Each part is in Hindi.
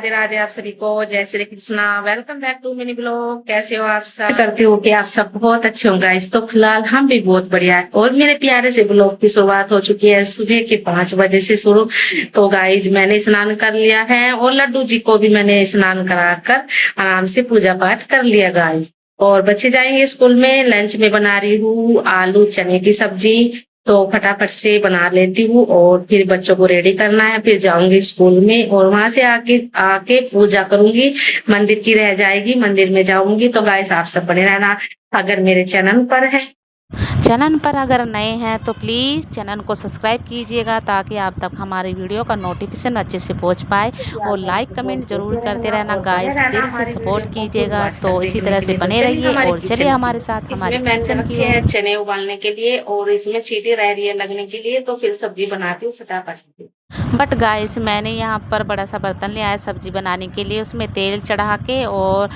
राधे राधे आप सभी को। जय Shri Krishna. Welcome back to mini blog. कैसे हो आप सब? करती हूँ कि आप सब बहुत अच्छे होंगे गाइस। तो फिलहाल हम भी बहुत बढ़िया है और मेरे प्यारे से ब्लॉग की शुरुआत हो चुकी है सुबह के 5 बजे से शुरू। तो गाइस मैंने स्नान कर लिया है और लड्डू जी को भी मैंने स्नान कराकर आराम से पूजा पाठ कर लिया गाइस। और बच्चे जाएंगे स्कूल में। लंच में बना रही हूँ आलू चने की सब्जी। तो फटाफट से बना लेती हूँ और फिर बच्चों को रेडी करना है, फिर जाऊंगी स्कूल में और वहां से आके आके पूजा करूंगी। मंदिर की रह जाएगी, मंदिर में जाऊंगी। तो गाइस आप सब बने रहना अगर मेरे चैनल पर है। चैनल पर अगर नए हैं तो प्लीज़ चैनल को सब्सक्राइब कीजिएगा ताकि आप तक हमारी वीडियो का नोटिफिकेशन अच्छे से पहुंच पाए। और लाइक कमेंट ज़रूर करते रहना और बने गाइस, रहना दिल से हमारी वीडियो सपोर्ट को पूर्ण कीजिएगा। वॉच तक तो इसी देखने तरह के से लिए। तो बने चलिए रहिए हमारे और चलिए किचन की, हमारे साथ इसमें हमारी मैंने किचन की रखे ओर। हैं चने उबालने के लिए और इसमें सीटी रह रही है लगने के लिए। तो फिर सब्जी बनाती हूँ फटाफट से। बट गाइस मैंने यहाँ पर बड़ा सा बर्तन लिया है सब्जी बनाने के लिए। उसमें तेल चढ़ा के और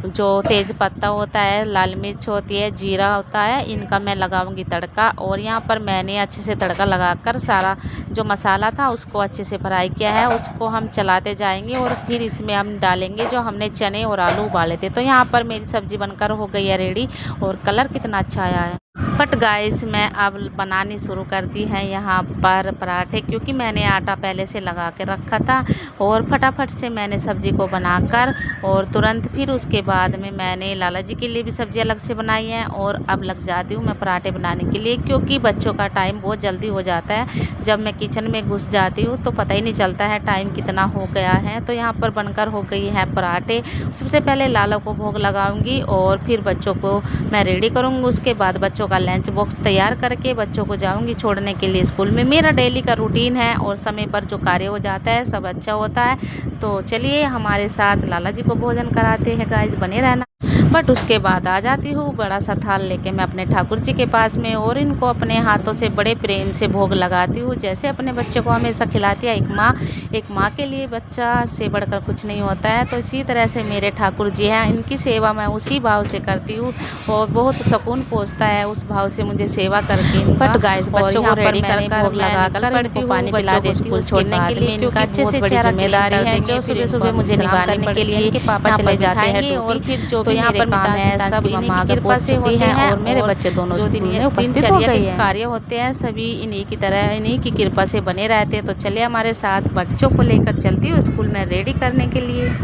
जो तेज पत्ता होता है, लाल मिर्च होती है, जीरा होता है, इनका मैं लगाऊंगी तड़का। और यहाँ पर मैंने अच्छे से तड़का लगाकर सारा जो मसाला था उसको अच्छे से फ्राई किया है। उसको हम चलाते जाएंगे और फिर इसमें हम डालेंगे जो हमने चने और आलू उबाले थे। तो यहाँ पर मेरी सब्जी बनकर हो गई है रेडी और कलर कितना अच्छा आया है। बट गाइस मैं अब बनानी शुरू कर दी है यहाँ पर पराठे, क्योंकि मैंने आटा पहले से लगा के रखा था। और फटाफट से मैंने सब्ज़ी को बनाकर और तुरंत फिर उसके बाद में मैंने लाला जी के लिए भी सब्ज़ी अलग से बनाई है। और अब लग जाती हूँ मैं पराठे बनाने के लिए, क्योंकि बच्चों का टाइम बहुत जल्दी हो जाता है। जब मैं किचन में घुस जाती हूँ तो पता ही नहीं चलता है टाइम कितना हो गया है। तो यहाँ पर बनकर हो गई है पराठे। सबसे पहले लाला को भोग लगाऊंगी और फिर बच्चों को मैं रेडी करूँगी। उसके बाद बच्चों का लंच बॉक्स तैयार करके बच्चों को जाऊंगी छोड़ने के लिए स्कूल में। मेरा डेली का रूटीन है और समय पर जो कार्य हो जाता है सब अच्छा होता है। तो चलिए हमारे साथ लाला जी को भोजन कराते हैं गाइस, बने रहना। बट उसके बाद आ जाती हूँ बड़ा सा थाल लेके मैं अपने ठाकुर जी के पास में और इनको अपने हाथों से बड़े प्रेम से भोग लगाती हूँ, जैसे अपने बच्चे को हमेशा खिलाती है एक माँ के लिए बच्चा से बढ़कर कुछ नहीं होता है। तो इसी तरह से मेरे ठाकुर जी हैं, इनकी सेवा मैं उसी भाव से करती हूँ और बहुत सुकून पहुँचता है उस भाव से मुझे सेवा करके इनका। बट गाइस बच्चों को रेडी कर भोग लगा कर इनको पानी पिला देती हूँ स्कूल छोड़ने के लिए, क्योंकि अच्छे से बड़ी जिम्मेदारी है जो सुबह सुबह मुझे निभानी के लिए इनके पापा चले जाते हैं और फिर जो भी मेरे काम है सब इन्हीं की कृपा से होते हैं। और मेरे बच्चे दोनों स्कूल में उपस्थित हो गए हैं। कार्य होते हैं सभी इन्हीं की तरह, इन्हीं की कृपा से बने रहते हैं। तो चलिए हमारे साथ बच्चों को लेकर चलती हूँ स्कूल में रेडी करने के लिए।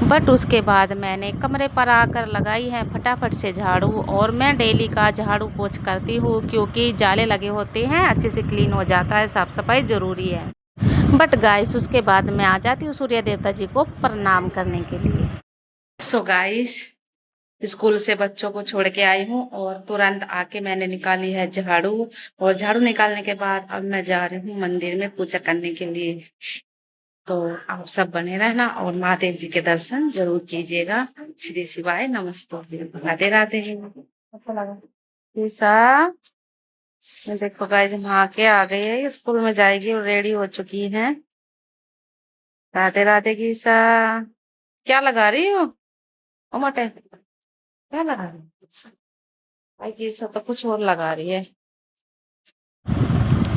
बट उसके बाद मैंने कमरे पर आकर लगाई है फटाफट से झाड़ू। और मैं डेली का झाड़ू पोंछ करती हूँ, क्योंकि जाले लगे होते हैं, अच्छे से क्लीन हो जाता है, साफ़ सफाई ज़रूरी है। बट गाइस उसके बाद मैं आ जाती हूँ सूर्य देवता जी को प्रणाम करने के लिए। सो गाइस स्कूल से बच्चों को छोड़ के आई हूँ और तुरंत आके मैंने निकाली है झाड़ू। और झाड़ू निकालने के बाद अब मैं जा रही हूँ मंदिर में पूजा करने के लिए। तो आप सब बने रहना और महादेव जी के दर्शन जरूर कीजिएगा। श्री शिवाय नमस्ते राधे राधे। अच्छा लगा ईसा। देखो गाइस नहा के आ गई है, स्कूल में जाएगी और रेडी हो चुकी है। राधे राधे की ईसा। क्या लगा रही हो ओ मटे? क्या लगा रही हो? भाई की ईसा तो कुछ और लगा रही है।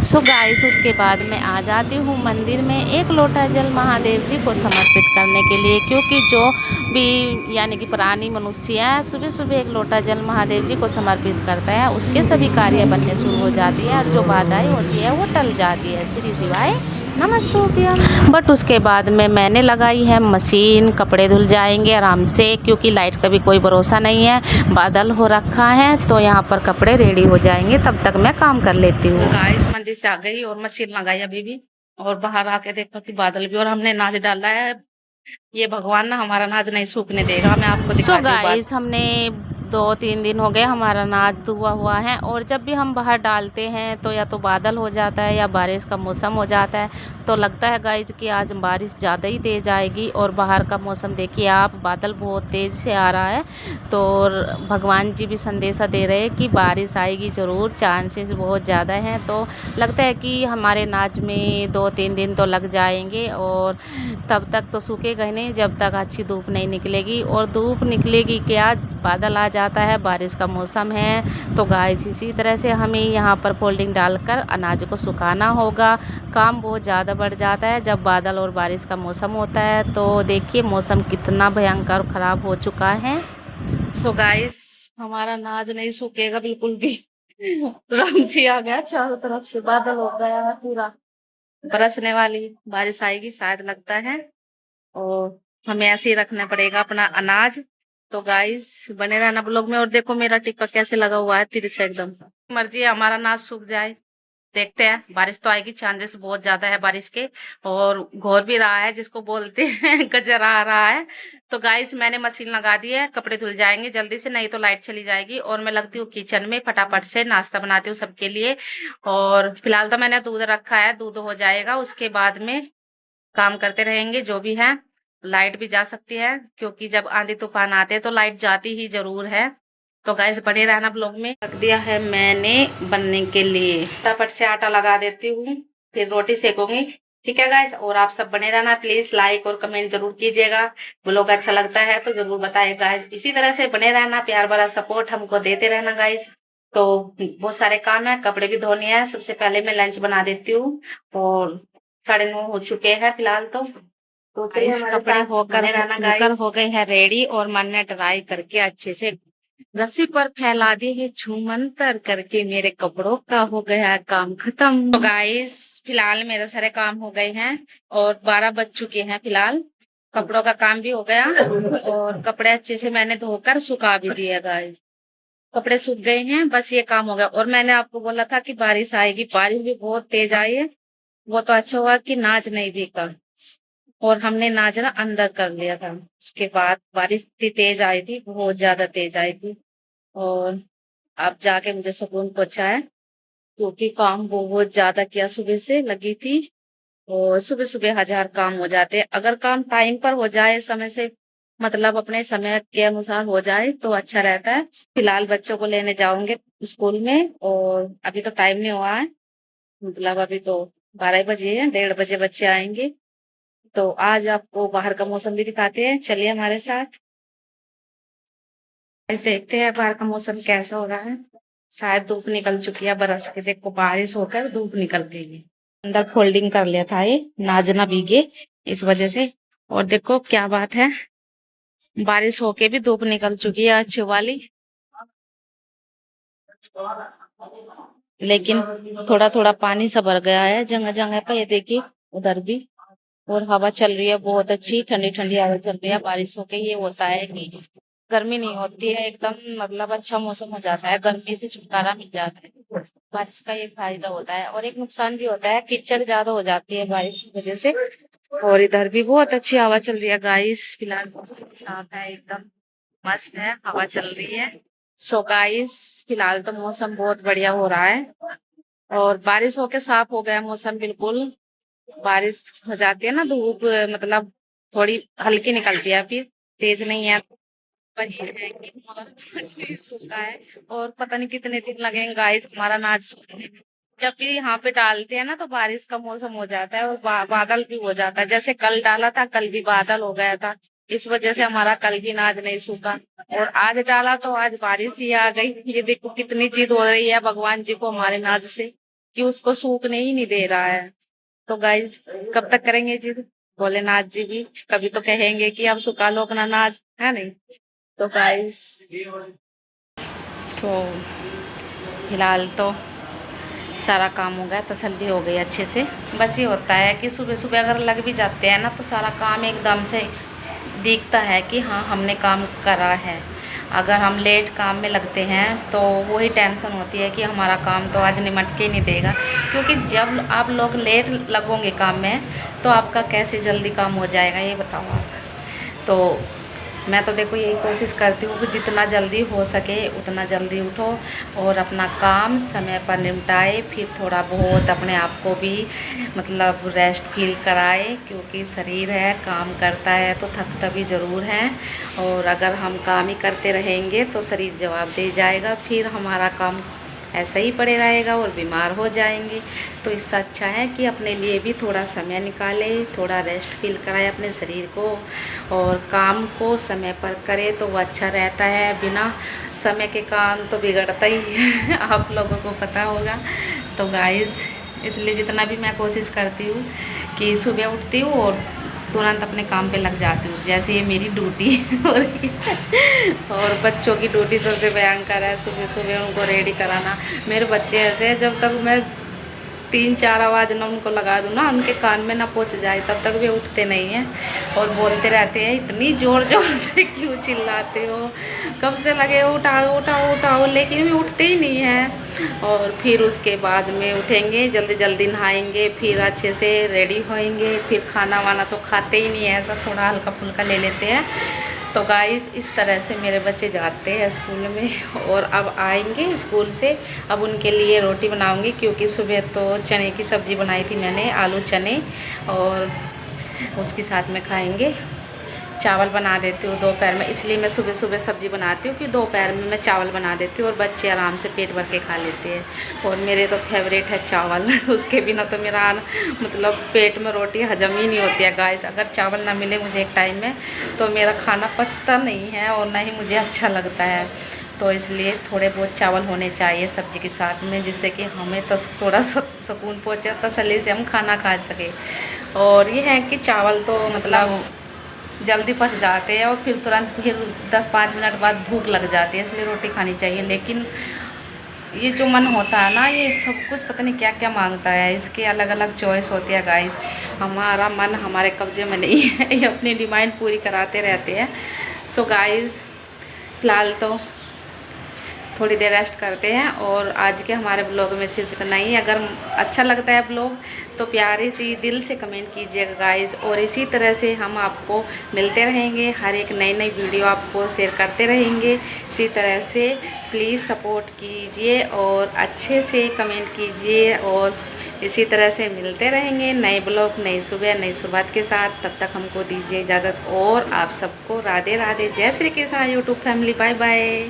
सो गाइस उसके बाद मैं आ जाती हूँ मंदिर में एक लोटा जल महादेव जी को समर्पित करने के लिए, क्योंकि जो भी यानी कि प्राणी मनुष्य है सुबह सुबह एक लोटा जल महादेव जी को समर्पित करता है, उसके सभी कार्य बनने शुरू हो जाती है और जो बाधाएं होती है वो टल जाती है। श्री शिवाय नमस्तुभ्यम। बट उसके बाद में मैंने लगाई है मशीन, कपड़े धुल जाएंगे आराम से, क्योंकि लाइट का भी कोई भरोसा नहीं है, बादल हो रखा है। तो यहाँ पर कपड़े रेडी हो जाएंगे तब तक मैं काम कर लेती हूँ। गाइस मंदिर से आ गई और मशीन लगाई अभी भी। और बाहर आके देखो कि बादल भी, और हमने नाच डाला है। ये भगवान ना हमारा नाच नहीं सूखने देगा। मैं आपको सो दिखाती हूँ बात। गाइस हमने 2-3 दिन हो गए हमारा अनाज धुआ हुआ है, और जब भी हम बाहर डालते हैं तो या तो बादल हो जाता है या बारिश का मौसम हो जाता है। तो लगता है गाइज कि आज बारिश ज़्यादा ही तेज़ आएगी, और बाहर का मौसम देखिए आप, बादल बहुत तेज़ से आ रहा है। तो भगवान जी भी संदेशा दे रहे हैं कि बारिश आएगी ज़रूर, चांसेस बहुत ज़्यादा हैं। तो लगता है कि हमारे अनाज में 2-3 दिन तो लग जाएंगे, और तब तक तो सूखेगा ही नहीं जब तक अच्छी धूप नहीं निकलेगी। और धूप निकलेगी क्या, बादल आ जाता है, बारिश का मौसम है। तो गाइस इसी तरह से हमें यहाँ पर फोल्डिंग डालकर अनाज को सुखाना होगा। काम बहुत ज़्यादा बढ़ जाता है जब बादल और बारिश का मौसम होता है। तो देखिए मौसम कितना भयंकर ख़राब हो चुका है। सो गाइस हमारा अनाज नहीं सूखेगा बिल्कुल भी। रामजी आ गया, चारों तरफ से बादल हो गया है, पूरा बरसने वाली बारिश आएगी शायद लगता है। और हमें ऐसे ही रखना पड़ेगा अपना अनाज। तो गाइस बने रहना ब्लॉग में। और देखो मेरा टिक्का कैसे लगा हुआ है, तिरछा एकदम। मर्जी है हमारा अनाज सूख जाए, देखते हैं। बारिश तो आएगी, चांसेस बहुत ज्यादा है बारिश के। और घोर भी रहा है, जिसको बोलते हैं गजर आ रहा है। तो गाइस मैंने मशीन लगा दी है, कपड़े धुल जाएंगे जल्दी से, नहीं तो लाइट चली जाएगी। और मैं लगती हूँ किचन में, फटाफट से नाश्ता बनाती हूँ सबके लिए। और फिलहाल तो मैंने दूध रखा है, दूध हो जाएगा उसके बाद में काम करते रहेंगे जो भी है। लाइट भी जा सकती है क्योंकि जब आंधी तूफान आते हैं तो लाइट जाती ही जरूर है। तो गाइस बने रहना ब्लॉग में। रख दिया है मैंने बनने के लिए, फटाफट से आटा लगा देती हूँ, फिर रोटी सेकूंगी। ठीक है गाइस, और आप सब बने रहना, प्लीज लाइक और कमेंट जरूर कीजिएगा। ब्लॉग अच्छा लगता है तो जरूर बताइएगा गाइस। इसी तरह से बने रहना, प्यार भरा सपोर्ट हमको देते रहना गाइस। तो बहुत सारे काम है, कपड़े भी धोने हैं। सबसे पहले मैं लंच बना देती हूँ, और 9:30 हो चुके हैं फिलहाल। तो इस कपड़े होकर हो गए हैं रेडी, और मैंने ड्राई करके अच्छे से रस्सी पर फैला दिए है, छूमंतर करके मेरे कपड़ों का हो गया काम खत्म। तो गाइस फिलहाल मेरे सारे काम हो गए हैं, और 12 बज चुके हैं फिलहाल। कपड़ों का काम भी हो गया, और कपड़े अच्छे से मैंने धोकर सुखा भी दिया गाइस। कपड़े सूख गए हैं, बस ये काम हो गया। और मैंने आपको बोला था कि बारिश आएगी, बारिश भी बहुत तेज आई है। वो तो अच्छा हुआ कि नाच नहीं भीगा, और हमने नाच ना अंदर कर लिया था। उसके बाद बारिश इतनी तेज आई थी, बहुत ज्यादा तेज आई थी। और अब जाके मुझे सुकून पहुंचा है, क्योंकि काम बहुत ज्यादा किया, सुबह से लगी थी। और सुबह सुबह हजार काम हो जाते हैं। अगर काम टाइम पर हो जाए, समय से, मतलब अपने समय के अनुसार हो जाए तो अच्छा रहता है। फिलहाल बच्चों को लेने जाऊंगे स्कूल में, और अभी तो टाइम नहीं हुआ है, मतलब अभी तो 12 बजे है, 1:30 बजे बच्चे आएंगे। तो आज आपको बाहर का मौसम भी दिखाते हैं, चलिए हमारे साथ। आज देखते हैं बाहर का मौसम कैसा हो रहा है। शायद धूप निकल चुकी है, बरस के देखो बारिश होकर धूप निकल गई है। अंदर फोल्डिंग कर लिया था, ये नाज ना भीगे इस वजह से। और देखो क्या बात है, बारिश होके भी धूप निकल चुकी है अच्छी वाली, लेकिन थोड़ा थोड़ा पानी सा भर गया है जगह जगह पे, ये देखिए उधर भी। और हवा चल रही है बहुत अच्छी, ठंडी ठंडी हवा चल रही है। बारिश होके ये होता है कि गर्मी नहीं होती है एकदम, मतलब अच्छा मौसम हो जाता है, गर्मी से छुटकारा मिल जाता है। बारिश का ये फायदा होता है। और एक नुकसान भी होता है, कीचड़ ज्यादा हो जाती है बारिश की वजह से। और इधर भी बहुत अच्छी हवा चल रही है गाइस, फिलहाल मौसम भी साफ है एकदम, मस्त है, हवा चल रही है। सो गाइस फिलहाल तो मौसम बहुत बढ़िया हो रहा है, और बारिश होके साफ हो गया मौसम बिल्कुल। बारिश हो जाती है ना, धूप मतलब थोड़ी हल्की निकलती है, फिर तेज नहीं है। पर ये है कि हमारा नाच नहीं सूखा है, और पता नहीं कितने दिन लगेंगे गाइस हमारा नाच सूखने में। जब भी यहाँ पे डालते हैं ना तो बारिश का मौसम हो जाता है, और बादल भी हो जाता है। जैसे कल डाला था, कल भी बादल हो गया था, इस वजह से हमारा कल भी नाच नहीं सूखा। और आज डाला तो आज बारिश ही आ गई। ये देखो कितनी जिद हो रही है भगवान जी को हमारे नाच से, कि उसको सूखने ही नहीं दे रहा है। तो गाइस कब तक करेंगे जिद, भोलेनाथ जी भी कभी तो कहेंगे कि अब सुखा लो अपना नाच, है नहीं। तो गाइस सो फिलहाल तो सारा काम हो गया, तसल्ली हो गई अच्छे से। बस ये होता है कि सुबह सुबह अगर लग भी जाते हैं ना तो सारा काम एकदम से दिखता है कि हाँ हमने काम करा है। अगर हम लेट काम में लगते हैं तो वही टेंशन होती है कि हमारा काम तो आज निमट के नहीं देगा। क्योंकि जब आप लोग लेट लगोगे काम में तो आपका कैसे जल्दी काम हो जाएगा, ये बताओ आप। तो मैं तो देखो यही कोशिश करती हूँ कि जितना जल्दी हो सके उतना जल्दी उठो और अपना काम समय पर निपटाए, फिर थोड़ा बहुत अपने आप को भी मतलब रेस्ट फील कराए, क्योंकि शरीर है काम करता है तो थकता भी ज़रूर है। और अगर हम काम ही करते रहेंगे तो शरीर जवाब दे जाएगा, फिर हमारा काम ऐसा ही पड़े रहेगा और बीमार हो जाएंगे। तो इससे अच्छा है कि अपने लिए भी थोड़ा समय निकाले, थोड़ा रेस्ट फील कराए अपने शरीर को, और काम को समय पर करे तो वो अच्छा रहता है। बिना समय के काम तो बिगड़ता ही है आप लोगों को पता होगा। तो गाइस इसलिए जितना भी मैं कोशिश करती हूँ कि सुबह उठती हूँ और तुरंत अपने काम पे लग जाती हूँ, जैसे ये मेरी ड्यूटी हो रही है। और बच्चों की ड्यूटी सबसे भयंकर है, सुबह सुबह उनको रेडी कराना। मेरे बच्चे ऐसे हैं, जब तक मैं 3-4 आवाज़ ना उनको लगा दूँ ना, उनके कान में ना पहुँच जाए, तब तक वे उठते नहीं हैं और बोलते रहते हैं इतनी ज़ोर ज़ोर से क्यों चिल्लाते हो, कब से लगे उठाओ उठाओ उठाओ, लेकिन वे उठते ही नहीं हैं। और फिर उसके बाद में उठेंगे, जल्दी जल्दी नहाएंगे, फिर अच्छे से रेडी होएंगे, फिर खाना वाना तो खाते ही नहीं है, ऐसा थोड़ा हल्का फुल्का ले लेते हैं। तो गाइस इस तरह से मेरे बच्चे जाते हैं स्कूल में, और अब आएंगे स्कूल से। अब उनके लिए रोटी बनाऊंगी, क्योंकि सुबह तो चने की सब्ज़ी बनाई थी मैंने, आलू चने, और उसके साथ में खाएंगे। चावल बना देती हूँ दोपहर में, इसलिए मैं सुबह सुबह सब्ज़ी बनाती हूँ कि दोपहर में मैं चावल बना देती हूँ और बच्चे आराम से पेट भर के खा लेते हैं। और मेरे तो फेवरेट है चावल उसके बिना तो मेरा मतलब पेट में रोटी हजम ही नहीं होती है गाइस। अगर चावल ना मिले मुझे एक टाइम में तो मेरा खाना पचता नहीं है और ना ही मुझे अच्छा लगता है। तो इसलिए थोड़े बहुत चावल होने चाहिए सब्ज़ी के साथ में, जिससे कि हमें तो थोड़ा सुकून पहुँचे, तसल्ली से हम खाना खा सकें। और ये है कि चावल तो मतलब जल्दी पच जाते हैं और फिर तुरंत फिर 10-5 मिनट बाद भूख लग जाती है, इसलिए रोटी खानी चाहिए। लेकिन ये जो मन होता है ना, ये सब कुछ पता नहीं क्या क्या मांगता है, इसके अलग अलग चॉइस होती है गाइज। हमारा मन हमारे कब्जे में नहीं है, ये अपनी डिमांड पूरी कराते रहते हैं। सो गाइज फ़िलहाल तो थोड़ी देर रेस्ट करते हैं, और आज के हमारे ब्लॉग में सिर्फ इतना ही। अगर अच्छा लगता है ब्लॉग तो प्यारी सी दिल से कमेंट कीजिएगा गाइस, और इसी तरह से हम आपको मिलते रहेंगे, हर एक नई नई वीडियो आपको शेयर करते रहेंगे। इसी तरह से प्लीज़ सपोर्ट कीजिए और अच्छे से कमेंट कीजिए, और इसी तरह से मिलते रहेंगे नए ब्लॉग नई सुबह नई शुरुआत के साथ। तब तक हमको दीजिए इजाज़त, और आप सबको राधे राधे, जय Shri Krishna YouTube family, bye bye.